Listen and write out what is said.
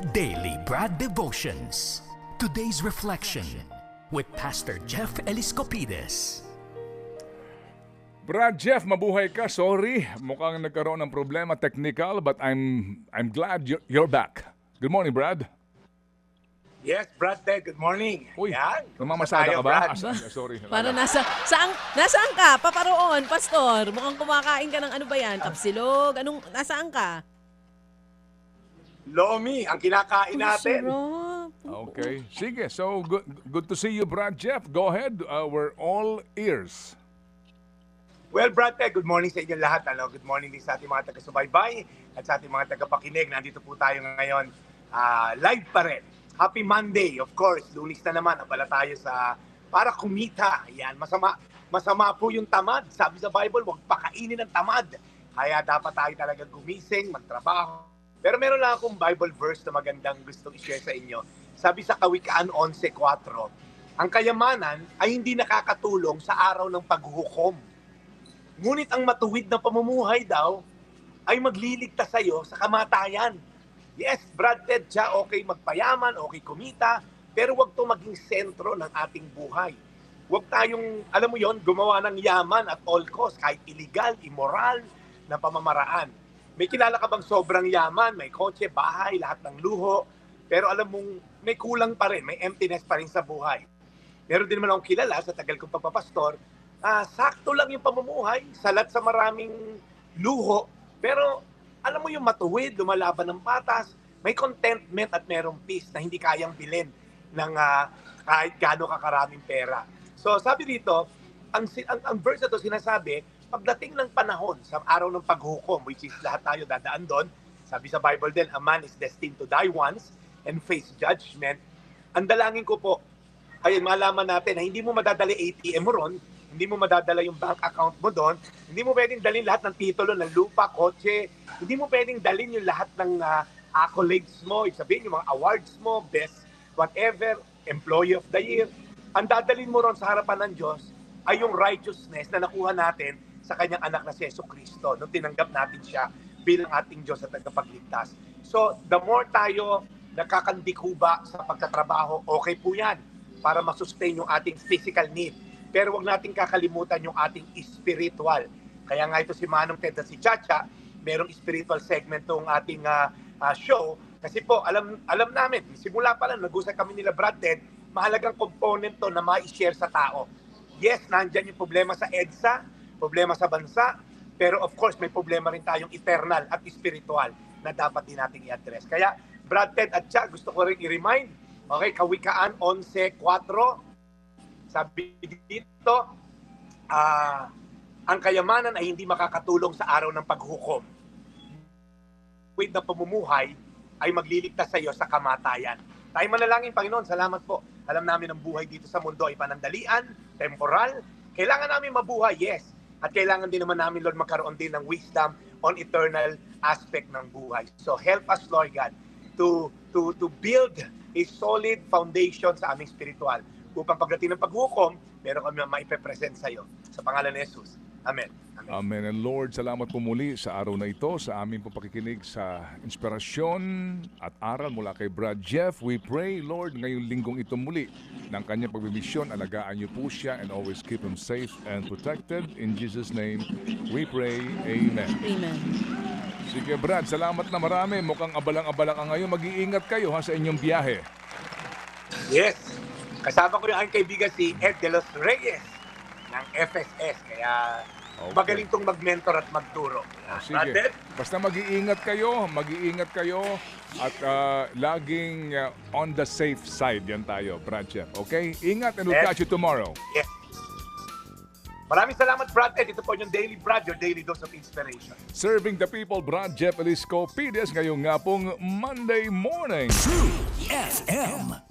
The Daily Brad Devotions. Today's reflection with Pastor Jeff Eliscopides. Brad Jeff, mabuhay ka. Sorry, mukhang nagkaroon ng problema, technical, but I'm glad you're back. Good morning, Brad. Yes, Brad, good morning. Uy, Yan. namamasada ka Tayo, ba? Brad. Sorry. Para nasaan ka? Paparoon, pastor. Mukhang kumakain ka ng ano ba yan? Kapsilog? Nasaan ka? Lomi, ang kinakain natin. Sarap. Okay, sige. So, good to see you, Brad Jeff. Go ahead. We're all ears. Well, Brad, good morning sa inyo lahat. Good morning din sa ating mga taga-subaybay at sa ating mga tagapakinig. Nandito po tayo ngayon. Live pa rin. Happy Monday, of course. Lunes na naman. Abala tayo sa para kumita. Ayan, masama po yung tamad. Sabi sa Bible, huwag pakainin ng tamad. Kaya dapat tayo talaga gumising, magtrabaho. Pero meron lang akong Bible verse na magandang gustong i-share sa inyo. Sabi sa Kawikaan 11:4, ang kayamanan ay hindi nakakatulong sa araw ng paghuhukom. Ngunit ang matuwid na pamumuhay daw ay magliligtas sa iyo sa kamatayan. Yes, Brad Ted, siya okay magpayaman, okay kumita, pero wag to maging sentro ng ating buhay. Wag tayong, alam mo yon, gumawa ng yaman at all cost, kahit illegal, immoral na pamamaraan. May kilala ka bang sobrang yaman, may kotse, bahay, lahat ng luho, pero alam mong may kulang pa rin, may emptiness pa rin sa buhay. Meron din naman akong kilala sa tagal kong papapastor, sakto lang yung pamumuhay, salat sa maraming luho, pero alam mo yung matuwid, lumalaban ng patas, may contentment at merong peace na hindi kayang bilhin ng kahit gaano kakaraming pera. So sabi dito, ang verse na to sinasabi, pagdating ng panahon sa araw ng paghukom, which is lahat tayo dadaan doon, sabi sa Bible din, a man is destined to die once and face judgment. Ang dalangin ko po, ay malaman natin na hindi mo madadala ATM mo ron, hindi mo madadala yung bank account mo doon, hindi mo pwedeng dalhin lahat ng titulo ng lupa, kotse, hindi mo pwedeng dalhin yung lahat ng accolades mo, sabihin yung mga awards mo, best whatever, employee of the year. Ang dadalhin mo ron sa harapan ng Diyos ay yung righteousness na nakuha natin sa kanyang anak na si Jesucristo nung tinanggap natin siya bilang ating Diyos at tagapagligtas. So, the more tayo nakakandikuba sa pagtatrabaho, okay po yan para masustain yung ating physical need. Pero wag nating kakalimutan yung ating spiritual. Kaya nga ito si Manong Ted at si Chacha, merong spiritual segment tong ating show. Kasi po, alam namin, simula pa lang, nag-usap kami nila Brad Ted, mahalagang component to na ma-share sa tao. Yes, nandyan yung problema sa EDSA, problema sa bansa, pero of course, may problema rin tayong eternal at spiritual na dapat din nating i-address. Kaya, Brad Ted at Cha, gusto ko rin i-remind, okay, Kawikaan 11:4, sabi dito, ang kayamanan ay hindi makakatulong sa araw ng paghukom. With na pamumuhay ay magliligtas sa iyo sa kamatayan. Tayo manalangin, Panginoon, salamat po. Alam namin ang buhay dito sa mundo ay panandalian, temporal. Kailangan namin mabuhay, yes. At kailangan din naman namin, Lord, magkaroon din ng wisdom on eternal aspect ng buhay. So help us, Lord God, to build a solid foundation sa aming spiritual. Upang pagdating ng paghukom, meron kami maipe-present sa iyo. Sa pangalan ni Jesus. Amen. Amen. Amen. And Lord, salamat po muli sa araw na ito, sa aming pakikinig sa inspirasyon at aral mula kay Brad Jeff. We pray, Lord, ngayong linggong ito muli ng kanyang pagbimisyon, alagaan niyo po siya and always keep him safe and protected. In Jesus' name, we pray. Amen. Amen. Sige, Brad, salamat na marami. Mukhang abalang-abala ka ngayon. Mag-iingat kayo sa inyong biyahe. Yes. Kasama ko yung aking kaibigan si Ed de los Reyes ng FSS. Kaya magaling tong mag-mentor at magturo. Sige. Basta mag-iingat kayo at laging on the safe side yan tayo, Brad Jeff. Okay? Ingat and we'll catch you tomorrow. Yes. Maraming salamat, Brad Ed. Ito po yung Daily Brad, your daily dose of inspiration. Serving the people, Brad Jeff Eliscopides ngayong nga pong Monday morning. True FM.